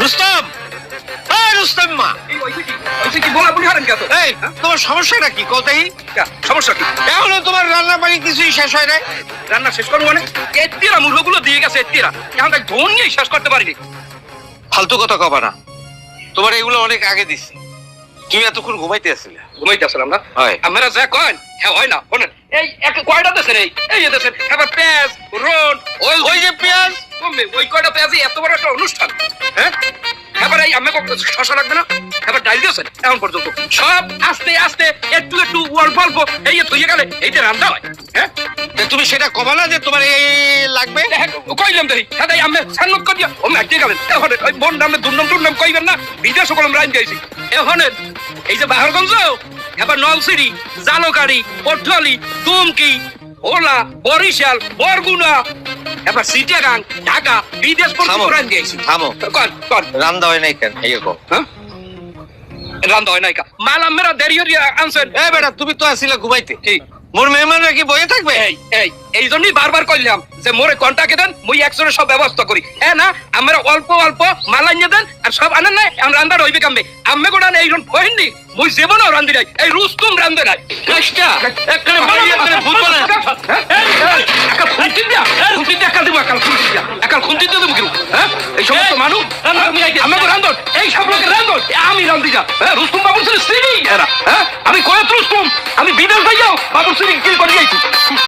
রুস্তম, এই রুস্তম মা, কি বলাবলি হারেন কেন? এই তোমার সমস্যাটা কি কোথায়? সমস্যা কি? এখনো তোমার রান্না পানি কিছুই শেষ হয় নাই। রান্না শেষ করবো মানে এত্তিরা মুরগগুলো দিয়ে গেছে, এত্তিরা এখন তাই ধন নিয়ে শেষ করতে পারিনি। ফালতু কথা কবা না, তোমার এগুলো অনেক আগে দিছি। তুমি এতক্ষণ ঘুমাইতে আসছিলে। ঘুমাইতে আসলাম না হয়। আমরা যা কন হ্যাঁ হয় না শোনেন, এই এক কয়টা দেশের এই যে দেশের এবার পেঁয়াজ রোন ওই যে পেঁয়াজ, ওই কয়টা পেঁয়াজই এত বড় একটা অনুষ্ঠান। হ্যাঁ এবার এই আমি শশা লাগবে না, এবার ডাল দিয়েছেন এখন পর্যন্ত সব আস্তে আস্তে একটু একটু অল্প অল্প এই থইয়ে গেলে এইটা রান্না হয়। হ্যাঁ তুমি সেটা কবা না যে তোমার এই লাগবে। কইলাম দেরি দাদা আমি সান্নত করিয়া ও মাইতে গেলেন এখন ওই বোন নামে দুর্নাম টুর্নাম কইবেন না, বিদেশ কলম রাইন দিয়েছি। এখন এই যে বাহারগঞ্জ এবার নলসিরি জালকারি পটুয়ালি দুমকি ওলা বরিশাল বরগুনা এবার চিটাগাং ঢাকা বিদেশ পর্যন্ত রাইন দিয়েছি। থামো, কন কন রান্না হয় নাই কেন? এই কো হ্যাঁ রান্না হয় নাই কা মাল আমরা দেরি হইয়া আনছেন। এই বেটা, তুমি তো আসিলা ঘুমাইতে, এই মোর মেহমানরা কি বয়ে থাকবে? এই জন্যই বারবার কইলাম যে মোরে কন্টাক্টে দেন, মুই একজনের সব ব্যবস্থা করি। হ্যাঁ না আমরা অল্প অল্প মাল আনিয়ে দেন আর সব আনেন নাই আমরা রান্না রইবে কামবে। আমি গোটান এই কইনি মুই জীবনও রান্ধি নাই, এই রুস্তুম রান্ধে নাই। চেষ্টা একখানে মারিয়ে করে ভূত না একাল খুন্তি দিয়া খুন্তি দিয়া একাল দিব একাল খুন্তি দিয়া একাল খুন্তি দিয়ে দেবো। হ্যাঁ এই সমস্ত মানুষ আমি রান্ধন এই সব লোকের রান্ধন আমি রান্ধি যা। হ্যাঁ রুস্তুম বাবুর ছেলে সিরি এরা। হ্যাঁ আমি কয়েক রুস্তুম আমি বিদেশ যাইও বাবুর সিরি কিল করে যাইছি।